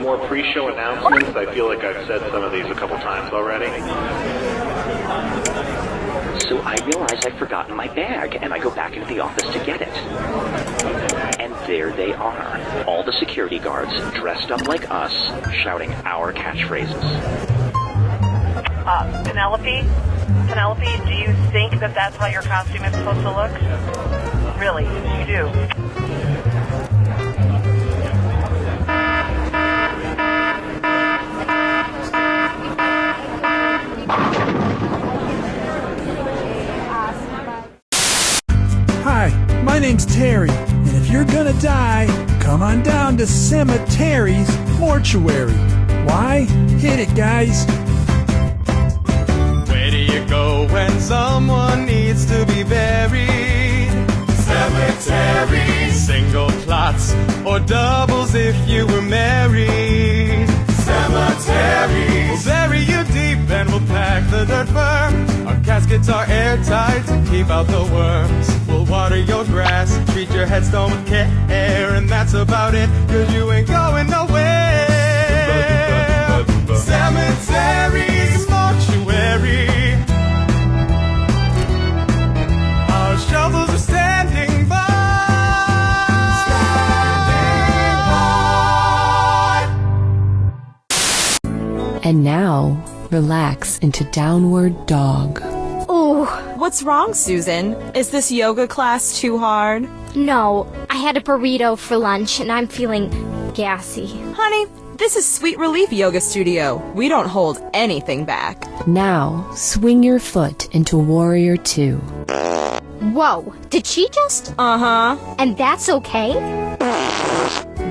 more pre-show announcements. I feel like I've said some of these a couple times already. So I realize I've forgotten my bag, and I go back into the office to get it. And there they are, all the security guards dressed up like us, shouting our catchphrases. Penelope, do you think that that's how your costume is supposed to look? Really, you do? Hi, my name's Terry, and if you're gonna die, come on down to Cemetery's Mortuary. Why? Hit it, guys. Where do you go when someone needs to be buried? Cemetery. Single plots or doubles if you were married. Cemetery. We'll bury you deep and we'll pack the dirt firm. Our caskets are airtight to keep out the worms. We'll water your grass, treat your headstone with care, and that's about it, 'cause you ain't going nowhere. Cemetery's mortuary. Our shovels are standing by. And now, relax into Downward Dog. Ooh, What's wrong, Susan? Is this yoga class too hard? no. I had a burrito for lunch and I'm feeling gassy. Honey, this is Sweet Relief Yoga Studio. We don't hold anything back. Now, swing your foot into Warrior 2. Whoa, did she just? Uh-huh. And that's okay?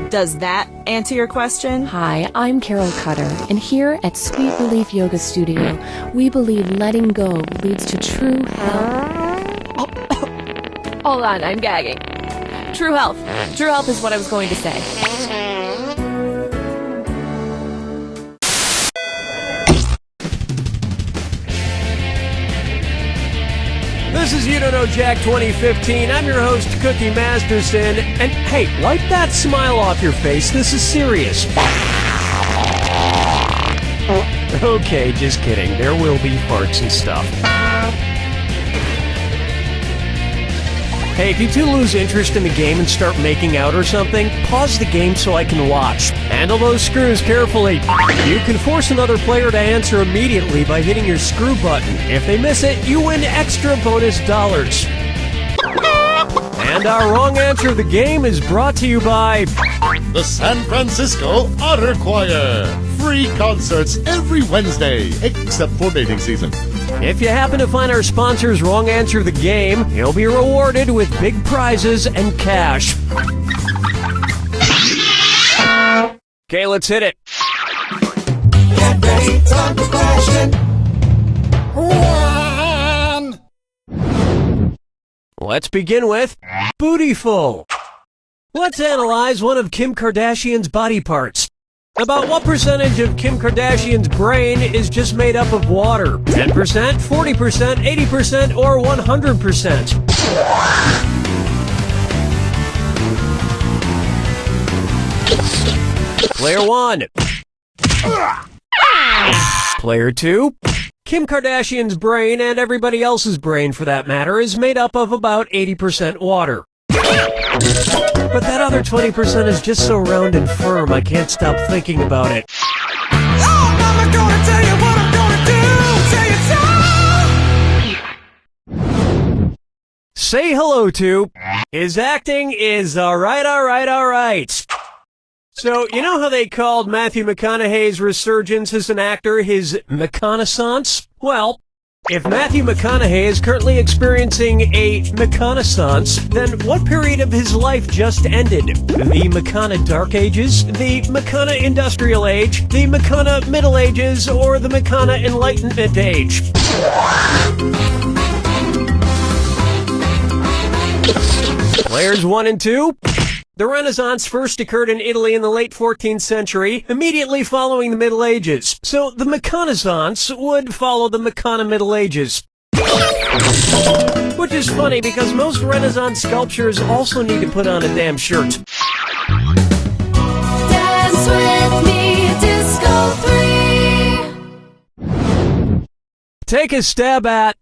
Does that answer your question? Hi, I'm Carol Cutter, and here at Sweet Relief Yoga Studio, we believe letting go leads to true health. Hold on, I'm gagging. True health. True health is what I was going to say. This is You Don't Know Jack 2015. I'm your host, Cookie Masterson. And hey, wipe that smile off your face. This is serious. Okay, just kidding. There will be farts and stuff. Hey, if you two lose interest in the game and start making out or something, pause the game so I can watch. Handle those screws carefully. You can force another player to answer immediately by hitting your screw button. If they miss it, you win extra bonus dollars. And our wrong answer of the game is brought to you by the San Francisco Otter Choir. Free concerts every Wednesday, except for mating season. If you happen to find our sponsor's wrong answer of the game, you'll be rewarded with big prizes and cash. Okay, let's hit it. Get ready, time for question. One. Let's begin with Bootyful. Let's analyze one of Kim Kardashian's body parts. About what percentage of Kim Kardashian's brain is just made up of water? 10%, 40%, 80%, or 100%? Player 1. Player 2. Kim Kardashian's brain, and everybody else's brain for that matter, is made up of about 80% water. But that other 20% is just so round and firm, I can't stop thinking about it. Oh, Mama, gonna tell you what I'm gonna do. Tell you so. Say hello to. His acting is alright. So, you know how they called Matthew McConaughey's resurgence as an actor his McConaissance? Well, if Matthew McConaughey is currently experiencing a McConaissance, then what period of his life just ended? The McCona Dark Ages, the McCona Industrial Age, the McCona Middle Ages, or the McCona Enlightenment Age? Players 1 and 2. The Renaissance first occurred in Italy in the late 14th century, immediately following the Middle Ages. So the McConaissance would follow the McCona Middle Ages. Which is funny because most Renaissance sculptures also need to put on a damn shirt. Dance with me. Take a stab at.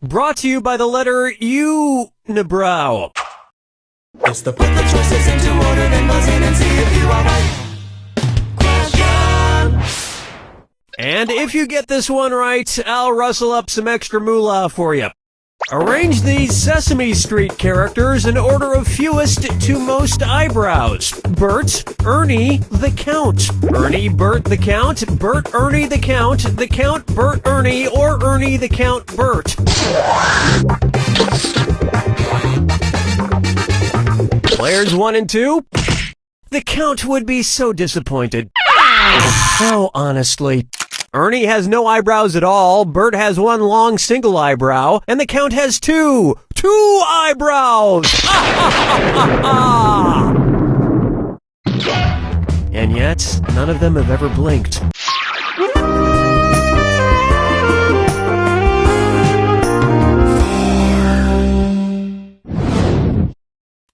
Brought to you by the letter Unibrow. It's the put the choices into order, then buzz in and see if you are right. Question. And if you get this one right, I'll rustle up some extra moolah for you. Arrange these Sesame Street characters in order of fewest to most eyebrows. Bert, Ernie, the Count. Ernie, Bert, the Count. Bert, Ernie, the Count. The Count, Bert, Ernie, or Ernie, the Count, Bert. Players 1 and 2. The Count would be so disappointed. Oh, honestly. Ernie has no eyebrows at all, Bert has one long single eyebrow, and the Count has two eyebrows! And yet, none of them have ever blinked.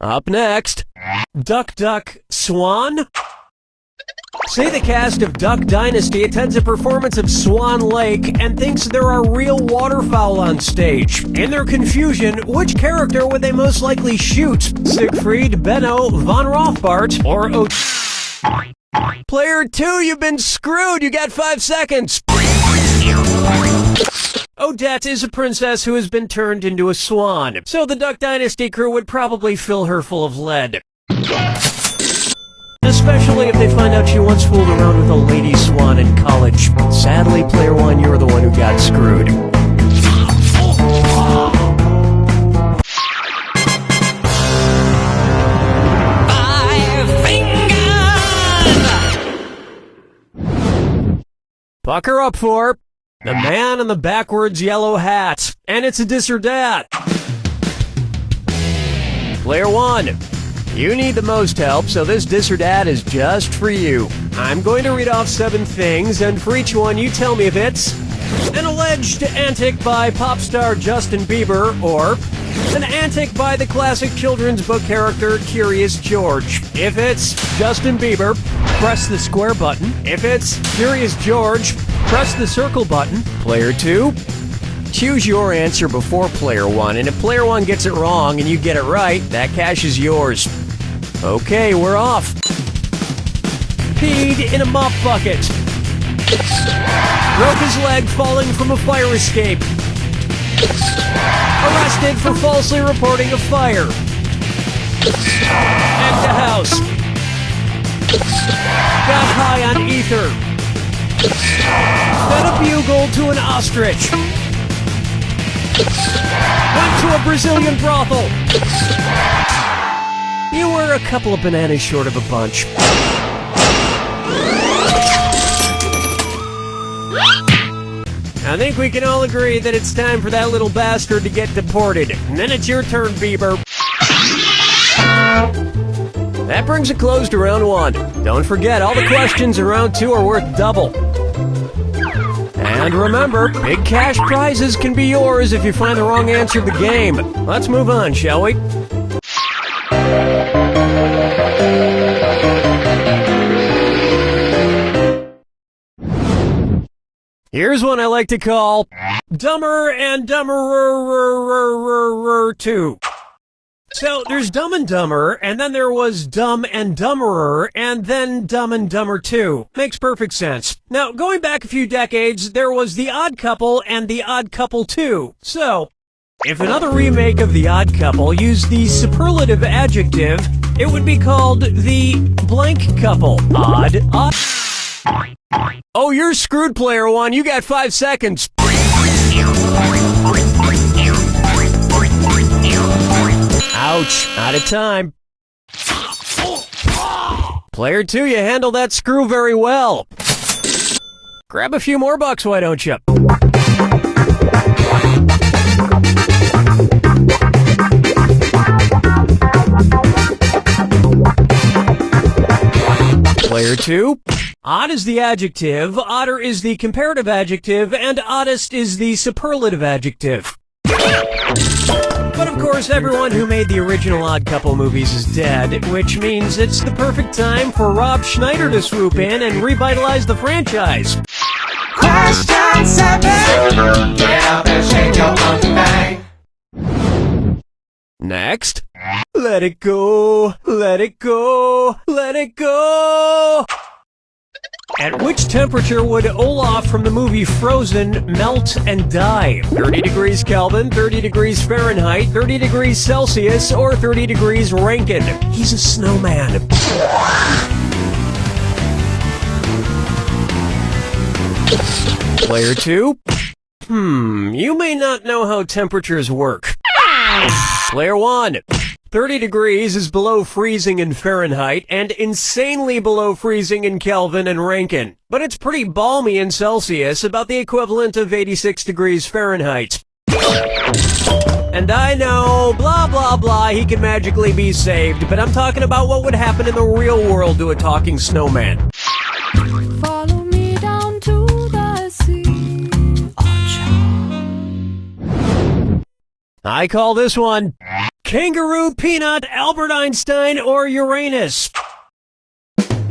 Up next, Duck, Duck, Swan? Say the cast of Duck Dynasty attends a performance of Swan Lake and thinks there are real waterfowl on stage. In their confusion, which character would they most likely shoot? Siegfried, Benno, Von Rothbart, or Player 2, you've been screwed! You got 5 seconds! Odette is a princess who has been turned into a swan, so the Duck Dynasty crew would probably fill her full of lead. Especially if they find out she once fooled around with a lady swan in college. Sadly, Player 1, you're the one who got screwed. Pucker up for the man in the backwards yellow hat. And it's a dis or dat. Player 1. You need the most help, so this dis or dat is just for you. I'm going to read off 7 things, and for each one you tell me if it's an alleged antic by pop star Justin Bieber, or an antic by the classic children's book character Curious George. If it's Justin Bieber, press the square button. If it's Curious George, press the circle button. Player 2. Choose your answer before Player 1, and if Player 1 gets it wrong and you get it right, that cash is yours. Okay, we're off. Peed in a mop bucket. Broke his leg falling from a fire escape. Arrested for falsely reporting a fire. At the house. Got high on ether. Fed a bugle to an ostrich. Went to a Brazilian brothel. You were a couple of bananas short of a bunch. I think we can all agree that it's time for that little bastard to get deported. And then it's your turn, Bieber. That brings a close to round 1. Don't forget, all the questions in round 2 are worth double. And remember, big cash prizes can be yours if you find the wrong answer to the game. Let's move on, shall we? Here's one I like to call Dumber and Dumberer 2. So there's Dumb and Dumber, and then there was Dumb and Dumberer, and then Dumb and Dumber 2. Makes perfect sense. Now, going back a few decades, there was The Odd Couple and The Odd Couple 2. So, if another remake of The Odd Couple used the superlative adjective, it would be called The Blank Couple. Odd. Oh, you're screwed, Player 1. You got 5 seconds. Ouch, out of time. Player 2, you handled that screw very well. Grab a few more bucks, why don't you? Player 2, odd is the adjective, odder is the comparative adjective, and oddest is the superlative adjective. But But of course, everyone who made the original Odd Couple movies is dead, which means it's the perfect time for Rob Schneider to swoop in and revitalize the franchise. Question 7. Get up and shake your monkey bang. Next. Let it go, let it go, let it go. At which temperature would Olaf from the movie Frozen melt and die? 30 degrees Kelvin, 30 degrees Fahrenheit, 30 degrees Celsius, or 30 degrees Rankine? He's a snowman. Player 2. You may not know how temperatures work. Player 1. 30 degrees is below freezing in Fahrenheit and insanely below freezing in Kelvin and Rankine. But it's pretty balmy in Celsius, about the equivalent of 86 degrees Fahrenheit. And I know, blah blah blah, he can magically be saved, but I'm talking about what would happen in the real world to a talking snowman. Follow me down to the sea. I call this one Kangaroo, Peanut, Albert Einstein, or Uranus.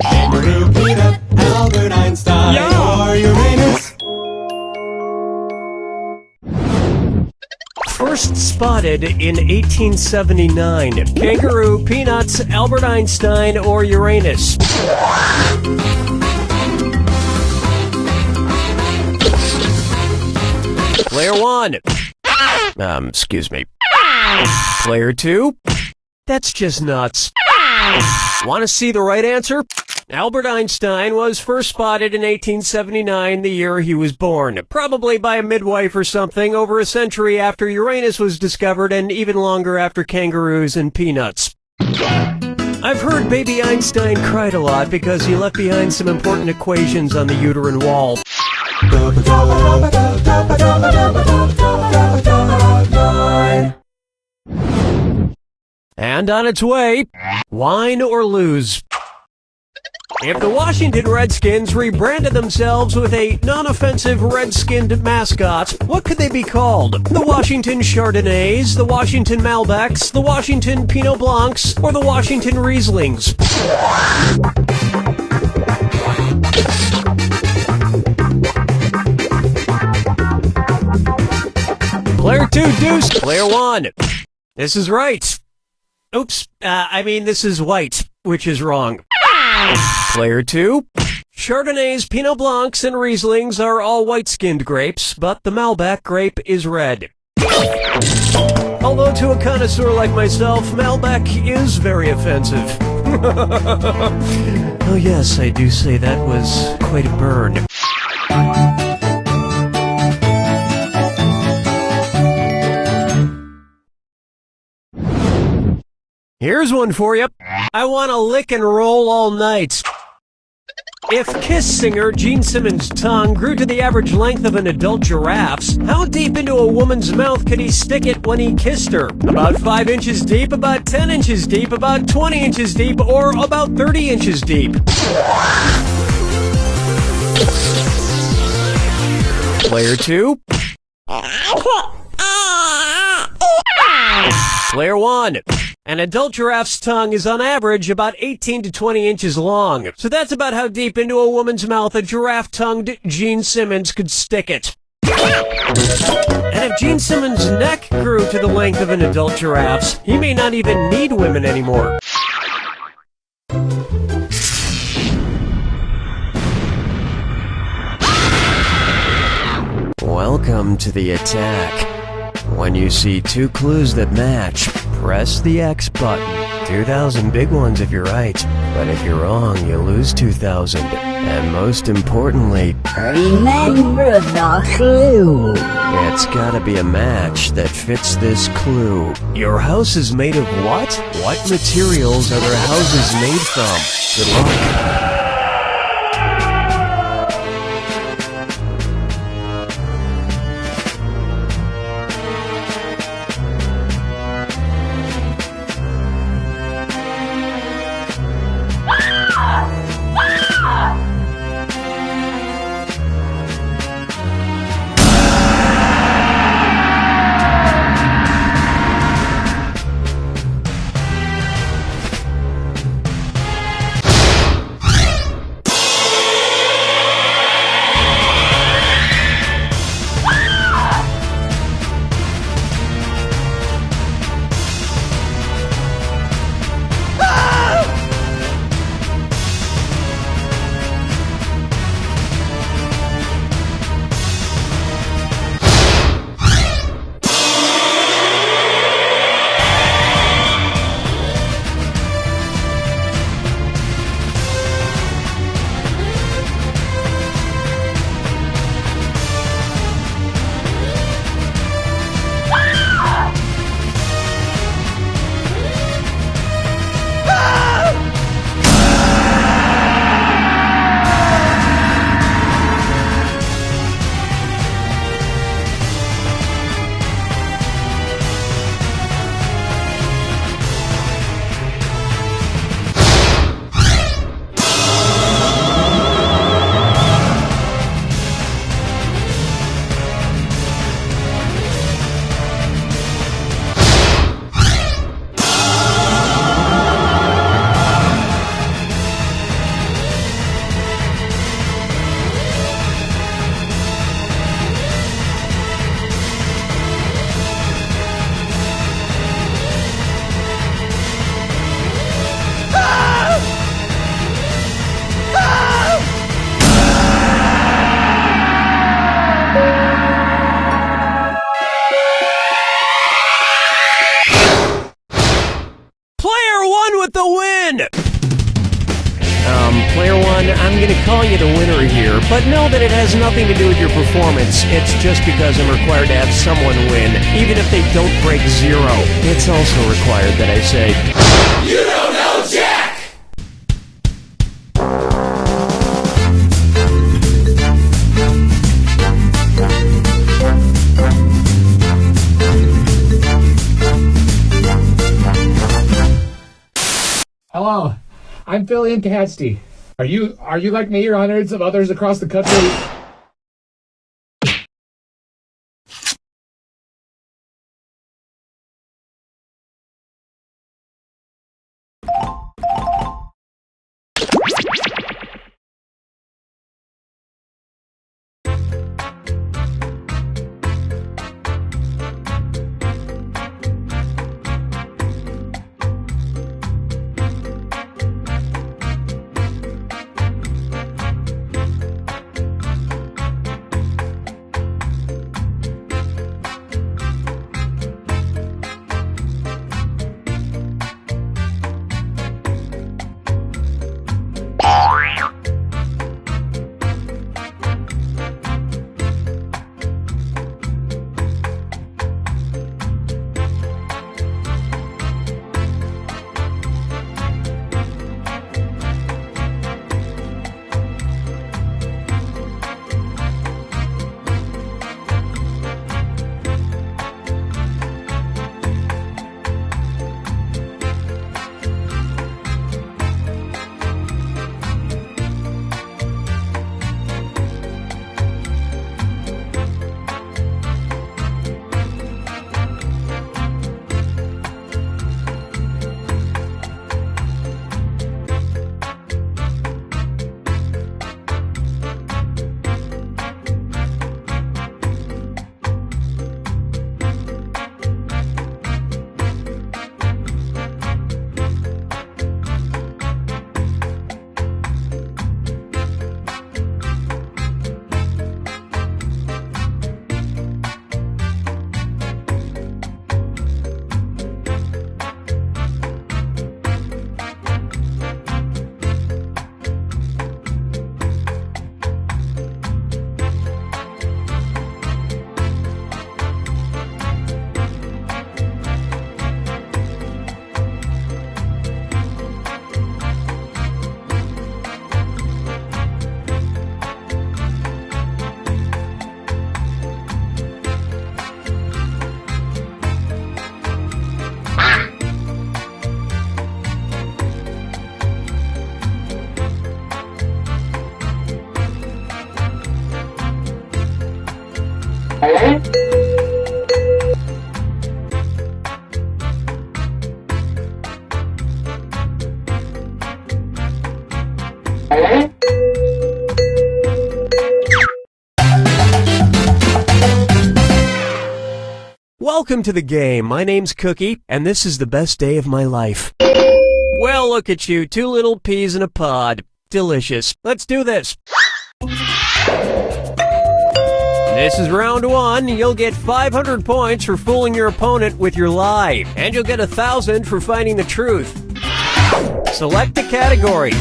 Kangaroo, Peanut, Albert Einstein, or Uranus. First spotted in 1879. Kangaroo, Peanuts, Albert Einstein, or Uranus. Player 1. Excuse me. Player 2? That's just nuts. Want to see the right answer? Albert Einstein was first spotted in 1879, the year he was born. Probably by a midwife or something, over a century after Uranus was discovered and even longer after kangaroos and peanuts. I've heard baby Einstein cried a lot because he left behind some important equations on the uterine wall. And on its way, wine or lose. If the Washington Redskins rebranded themselves with a non-offensive red-skinned mascot, what could they be called? The Washington Chardonnays, the Washington Malbecs, the Washington Pinot Blancs, or the Washington Rieslings? Player 2 deuce. Player 1. This is right. Oops, this is white, which is wrong. Player 2. Chardonnays, Pinot Blancs, and Rieslings are all white-skinned grapes, but the Malbec grape is red. Although to a connoisseur like myself, Malbec is very offensive. Oh yes, I do say that was quite a burn. Here's one for you. I want to lick and roll all night. If Kiss singer Gene Simmons' tongue grew to the average length of an adult giraffe's, how deep into a woman's mouth could he stick it when he kissed her? About 5 inches deep, about 10 inches deep, about 20 inches deep, or about 30 inches deep? Player 2. Player 1. An adult giraffe's tongue is on average about 18 to 20 inches long. So that's about how deep into a woman's mouth a giraffe-tongued Gene Simmons could stick it. And if Gene Simmons' neck grew to the length of an adult giraffe's, he may not even need women anymore. Welcome to the attack. When you see two clues that match, press the X button. 2,000 big ones if you're right, but if you're wrong, you lose 2,000. And most importantly, remember the clue. It's gotta be a match that fits this clue. Your house is made of what? What materials are their houses made from? Good luck. But know that it has nothing to do with your performance. It's just because I'm required to have someone win, even if they don't break zero. It's also required that I say, "You don't know Jack!" Hello, I'm Philly and Catsty. Are you like me or hundreds of others across the country? Welcome to the game. My name's Cookie, and this is the best day of my life. Well, look at you, two little peas in a pod. Delicious. Let's do this. This is round one. You'll get 500 points for fooling your opponent with your lie, and you'll get 1,000 for finding the truth. Select a category.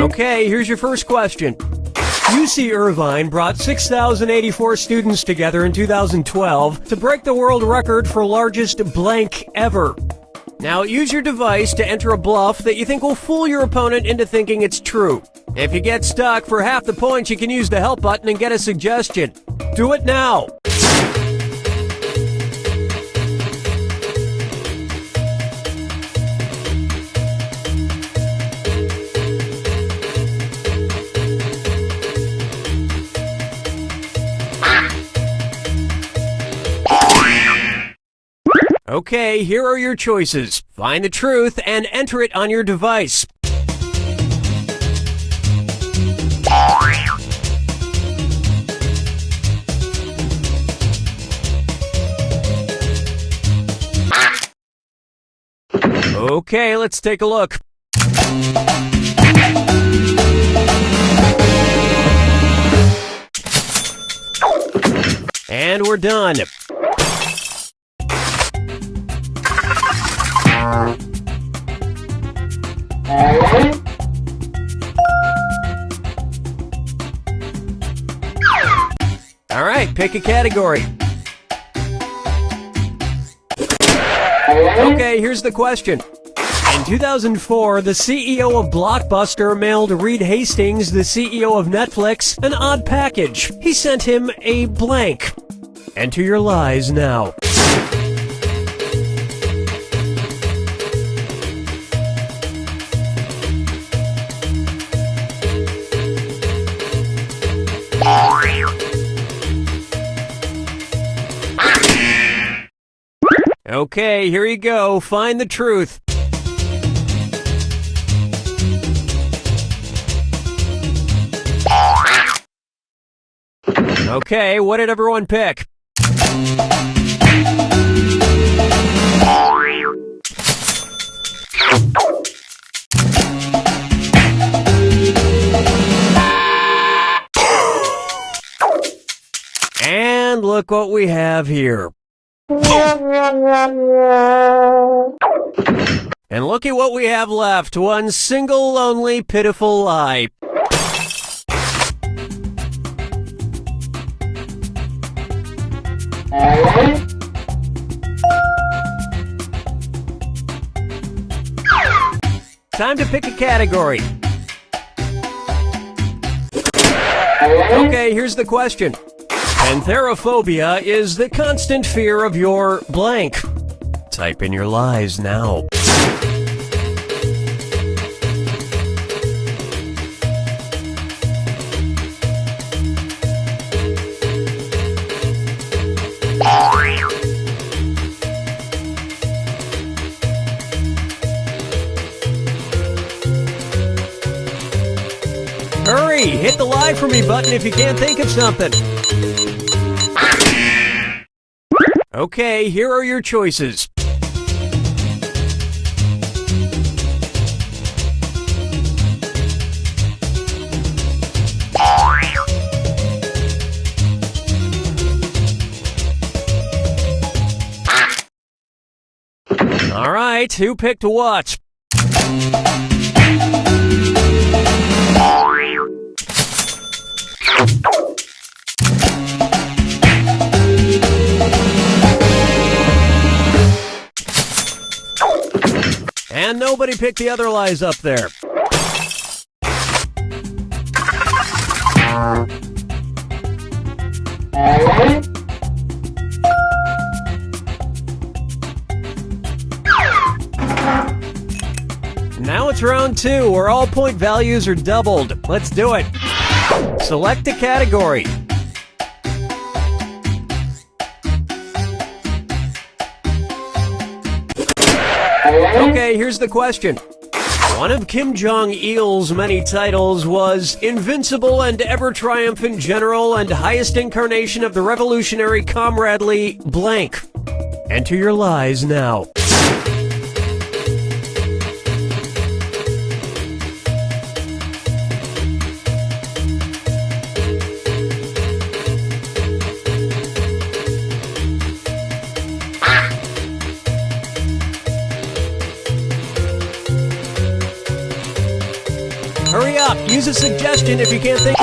Okay, here's your first question. UC Irvine brought 6,084 students together in 2012 to break the world record for largest blank ever. Now, use your device to enter a bluff that you think will fool your opponent into thinking it's true. If you get stuck, for half the points, you can use the help button and get a suggestion. Do it now. Okay, here are your choices. Find the truth and enter it on your device. Okay, let's take a look. And we're done. right, pick a category. Okay, here's the question. In 2004, the CEO of Blockbuster mailed Reed Hastings, the CEO of Netflix, an odd package. He sent him a blank. Enter your lies now. Okay, here you go. Find the truth. Okay, what did everyone pick? And look what we have here. And look at what we have left. One single, lonely, pitiful lie. Time to pick a category. Okay, here's the question. Pantherophobia is the constant fear of your blank. Type in your lies now. Hurry! Hit the lie for me button if you can't think of something. Okay, here are your choices. All right, who picked what? And nobody picked the other lies up there. Now it's round 2, where all point values are doubled. Let's do it. Select a category. Okay, here's the question. One of Kim Jong-il's many titles was Invincible and Ever-Triumphant General and Highest Incarnation of the Revolutionary Comradely blank. Enter your lies now. Hurry up, use a suggestion if you can't think.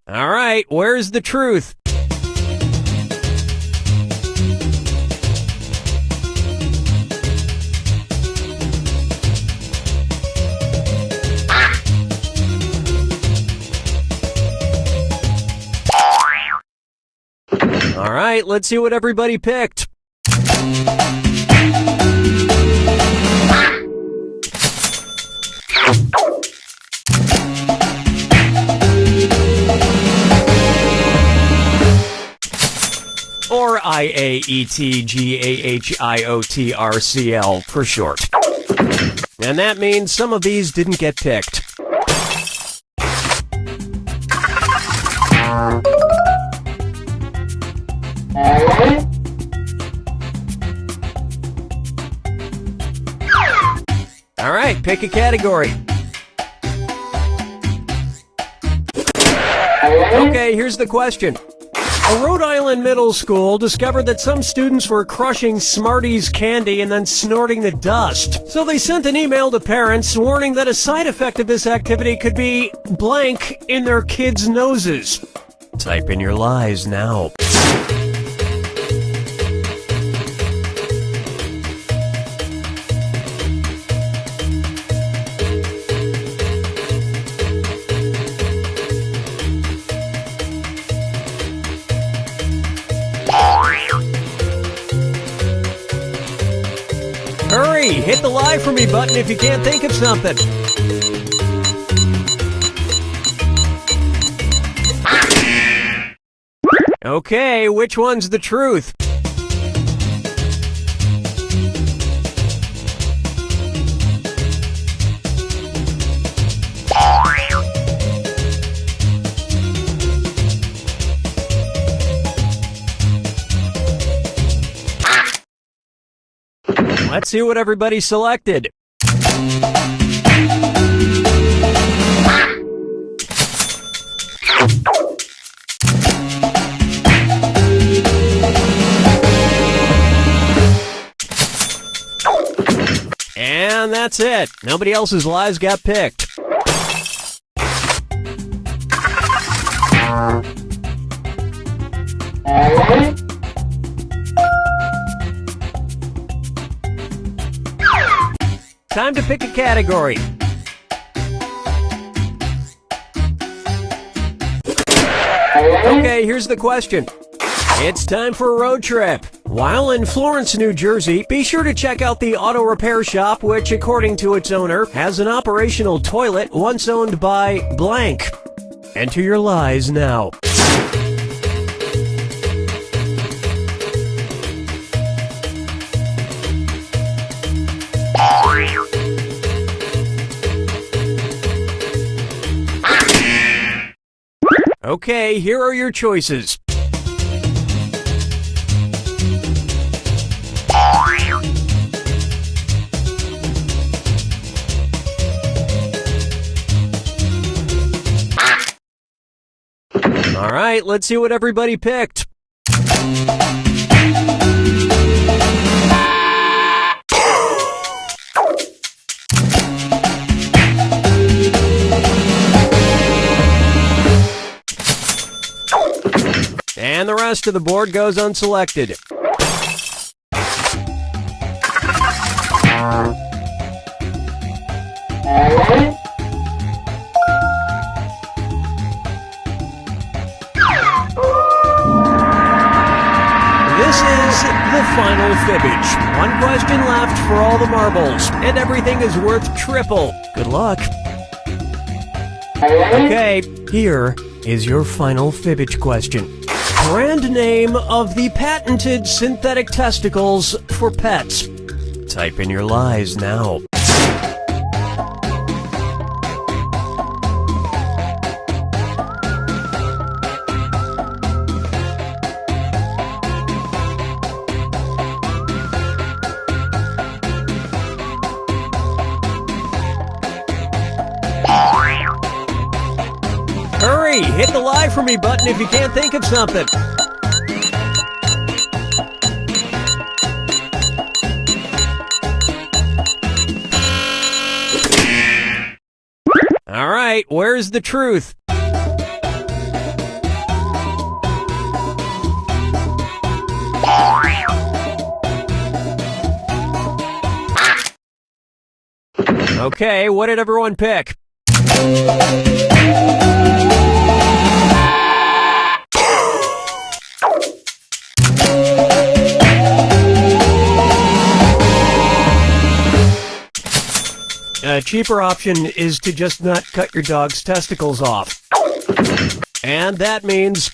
All right, where's the truth? All right, let's see what everybody picked. Or IAETGAHIOTRCL for short. And that means some of these didn't get picked. All right, pick a category. Okay, here's the question. A Rhode Island middle school discovered that some students were crushing Smarties candy and then snorting the dust. So they sent an email to parents warning that a side effect of this activity could be blank in their kids' noses. Type in your lies now. Hurry! Hit the lie for me button if you can't think of something. Okay, which one's the truth? Let's see what everybody selected. And that's it. Nobody else's lies got picked. Time to pick a category. Okay, here's the question. It's time for a road trip. While in Florence, New Jersey, be sure to check out the auto repair shop, which, according to its owner, has an operational toilet once owned by blank. Enter your lies now. Okay, here are your choices. All right, let's see what everybody picked. And the rest of the board goes unselected. This is the final fibbage. One question left for all the marbles, and everything is worth triple. Good luck. Okay, here is your final fibbage question. Brand name of the patented synthetic testicles for pets. Type in your lies now. Hurry! Hit the lie for me button if you can't think of something. All right, where's the truth? Okay, what did everyone pick? A cheaper option is to just not cut your dog's testicles off. And that means